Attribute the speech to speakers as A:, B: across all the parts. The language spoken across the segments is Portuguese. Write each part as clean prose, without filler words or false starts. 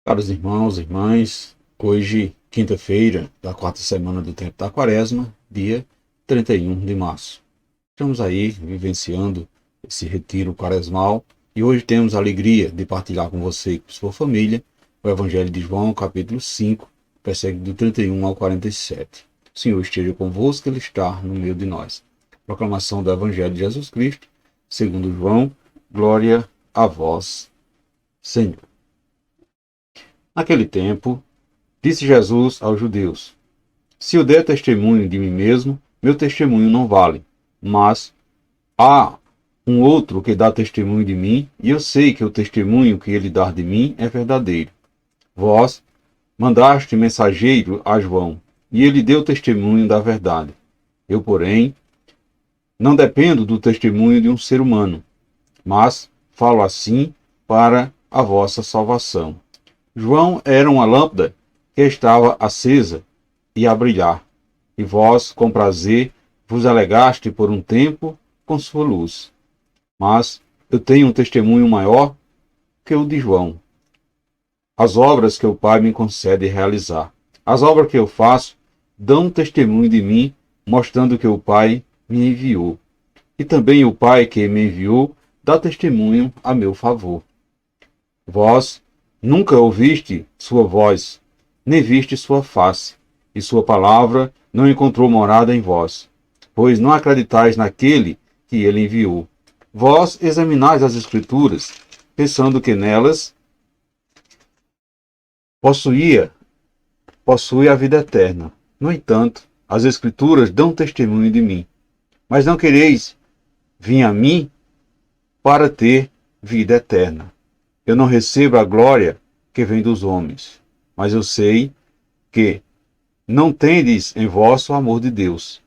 A: Caros irmãos e irmãs, hoje, quinta-feira da quarta semana do tempo da Quaresma, dia 31 de março. Estamos aí vivenciando esse retiro quaresmal e hoje temos a alegria de partilhar com você e com sua família o Evangelho de João, capítulo 5, versículo do 31 ao 47. O Senhor esteja convosco, Ele está no meio de nós. Proclamação do Evangelho de Jesus Cristo, segundo João, glória a vós, Senhor. Naquele tempo, disse Jesus aos judeus: Se eu der testemunho de mim mesmo, meu testemunho não vale. Mas há um outro que dá testemunho de mim, e eu sei que o testemunho que ele dá de mim é verdadeiro. Vós mandaste mensageiro a João, e ele deu testemunho da verdade. Eu, porém, não dependo do testemunho de um ser humano, mas falo assim para a vossa salvação. João era uma lâmpada que estava acesa e a brilhar, e vós, com prazer, vos alegaste por um tempo com sua luz. Mas eu tenho um testemunho maior que o de João. As obras que o Pai me concede realizar. As obras que eu faço dão testemunho de mim, mostrando que o Pai me enviou. E também o Pai que me enviou dá testemunho a meu favor. Vós nunca ouviste sua voz, nem viste sua face, e sua palavra não encontrou morada em vós, pois não acreditais naquele que ele enviou. Vós examinais as Escrituras, pensando que nelas possui a vida eterna. No entanto, as Escrituras dão testemunho de mim, mas não quereis vir a mim para ter vida eterna. Eu não recebo a glória que vem dos homens, mas eu sei que não tendes em vós o amor de Deus.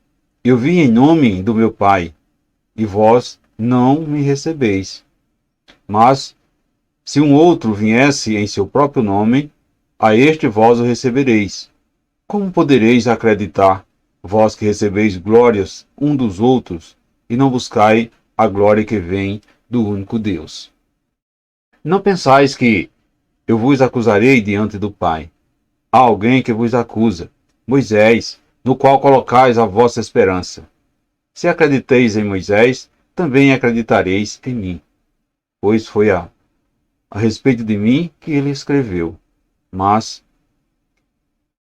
A: Eu vim em nome do meu Pai, e vós não me recebeis. Mas, se um outro viesse em seu próprio nome, a este vós o recebereis. Como podereis acreditar, vós que recebeis glórias um dos outros, e não buscai a glória que vem do único Deus? Não pensais que eu vos acusarei diante do Pai. Há alguém que vos acusa, Moisés, no qual colocais a vossa esperança. Se acrediteis em Moisés, também acreditareis em mim, pois foi a respeito de mim que ele escreveu. Mas,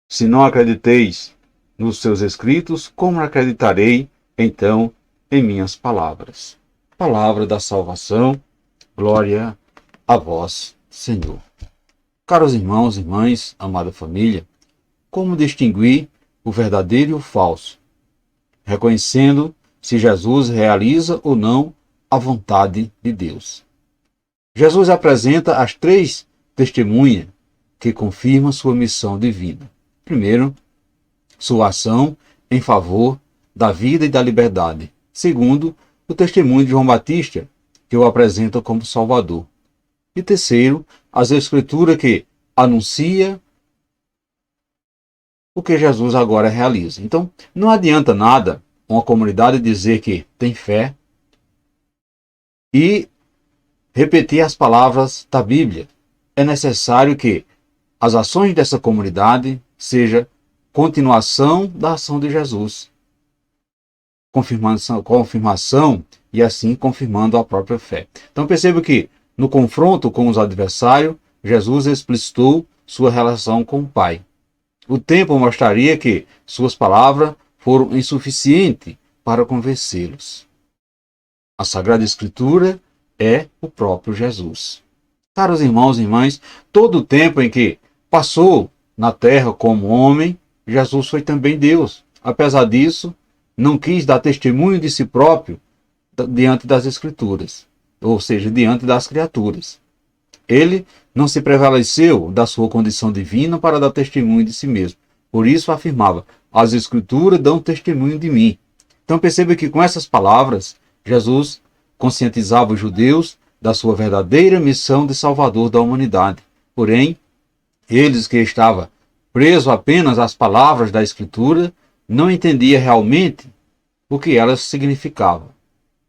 A: se não acrediteis nos seus escritos, como acreditarei, então, em minhas palavras? Palavra da salvação, glória a vós, Senhor. Caros irmãos e irmãs, amada família, como distinguir o verdadeiro e o falso, reconhecendo se Jesus realiza ou não a vontade de Deus? Jesus apresenta as três testemunhas que confirmam sua missão divina. Primeiro, sua ação em favor da vida e da liberdade. Segundo, o testemunho de João Batista, que o apresenta como Salvador. E terceiro, as Escrituras que anuncia o que Jesus agora realiza. Então, não adianta nada uma comunidade dizer que tem fé e repetir as palavras da Bíblia. É necessário que as ações dessa comunidade sejam continuação da ação de Jesus. Confirmação e assim confirmando a própria fé. Então perceba que no confronto com os adversários, Jesus explicitou sua relação com o Pai. O tempo mostraria que suas palavras foram insuficientes para convencê-los. A Sagrada Escritura é o próprio Jesus. Caros irmãos e irmãs, todo o tempo em que passou na terra como homem, Jesus foi também Deus. Apesar disso, não quis dar testemunho de si próprio diante das Escrituras, ou seja, diante das criaturas. Ele não se prevaleceu da sua condição divina para dar testemunho de si mesmo. Por isso afirmava: as Escrituras dão testemunho de mim. Então perceba que com essas palavras, Jesus conscientizava os judeus da sua verdadeira missão de salvador da humanidade. Porém, eles que estavam presos apenas às palavras da Escritura, não entendiam realmente o que elas significavam.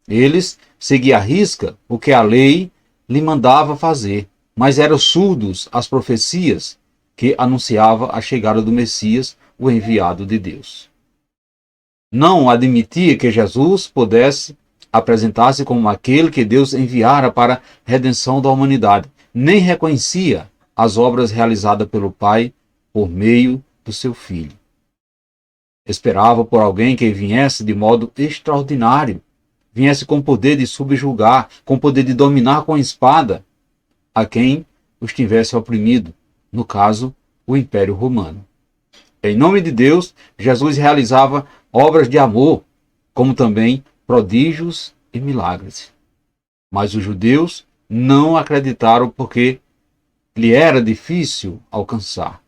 A: Eles seguiam à risca o que a lei lhe mandava fazer, mas eram surdos às profecias que anunciava a chegada do Messias, o enviado de Deus. Não admitia que Jesus pudesse apresentar-se como aquele que Deus enviara para a redenção da humanidade, nem reconhecia as obras realizadas pelo Pai por meio do seu Filho. Esperava por alguém que viesse de modo extraordinário, viesse com poder de subjugar, com poder de dominar com a espada a quem os tivesse oprimido, no caso, o Império Romano. Em nome de Deus, Jesus realizava obras de amor, como também prodígios e milagres. Mas os judeus não acreditaram porque lhe era difícil alcançar.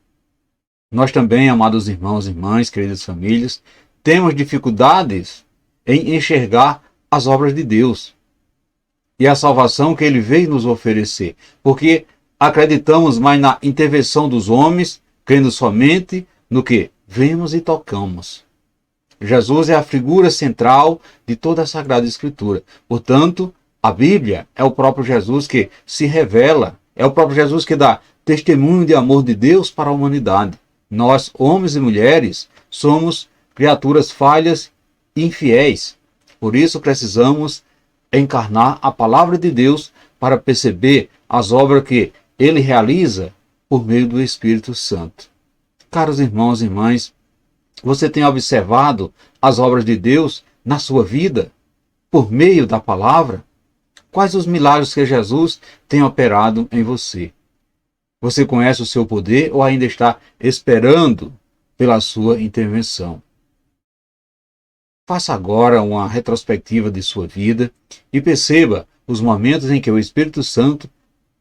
A: Nós também, amados irmãos e irmãs, queridas famílias, temos dificuldades em enxergar as obras de Deus e a salvação que Ele veio nos oferecer, porque acreditamos mais na intervenção dos homens, crendo somente no que vemos e tocamos. Jesus é a figura central de toda a Sagrada Escritura. Portanto, a Bíblia é o próprio Jesus que se revela, é o próprio Jesus que dá testemunho de amor de Deus para a humanidade. Nós, homens e mulheres, somos criaturas falhas e infiéis. Por isso precisamos encarnar a palavra de Deus para perceber as obras que Ele realiza por meio do Espírito Santo. Caros irmãos e irmãs, você tem observado as obras de Deus na sua vida, por meio da palavra? Quais os milagres que Jesus tem operado em você? Você conhece o seu poder ou ainda está esperando pela sua intervenção? Faça agora uma retrospectiva de sua vida e perceba os momentos em que o Espírito Santo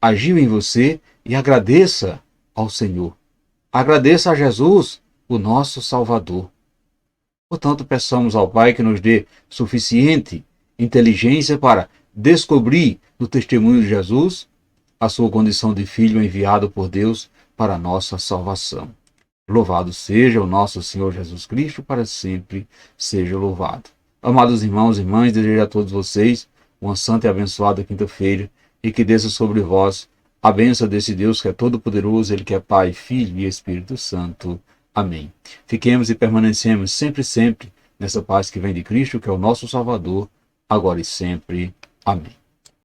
A: agiu em você e agradeça ao Senhor. Agradeça a Jesus, o nosso Salvador. Portanto, peçamos ao Pai que nos dê suficiente inteligência para descobrir no testemunho de Jesus a sua condição de filho enviado por Deus para a nossa salvação. Louvado seja o nosso Senhor Jesus Cristo, para sempre seja louvado. Amados irmãos e irmãs, desejo a todos vocês uma santa e abençoada quinta-feira e que desça sobre vós a bênção desse Deus que é todo-poderoso, Ele que é Pai, Filho e Espírito Santo. Amém. Fiquemos e permanecemos sempre nessa paz que vem de Cristo, que é o nosso Salvador, agora e sempre. Amém.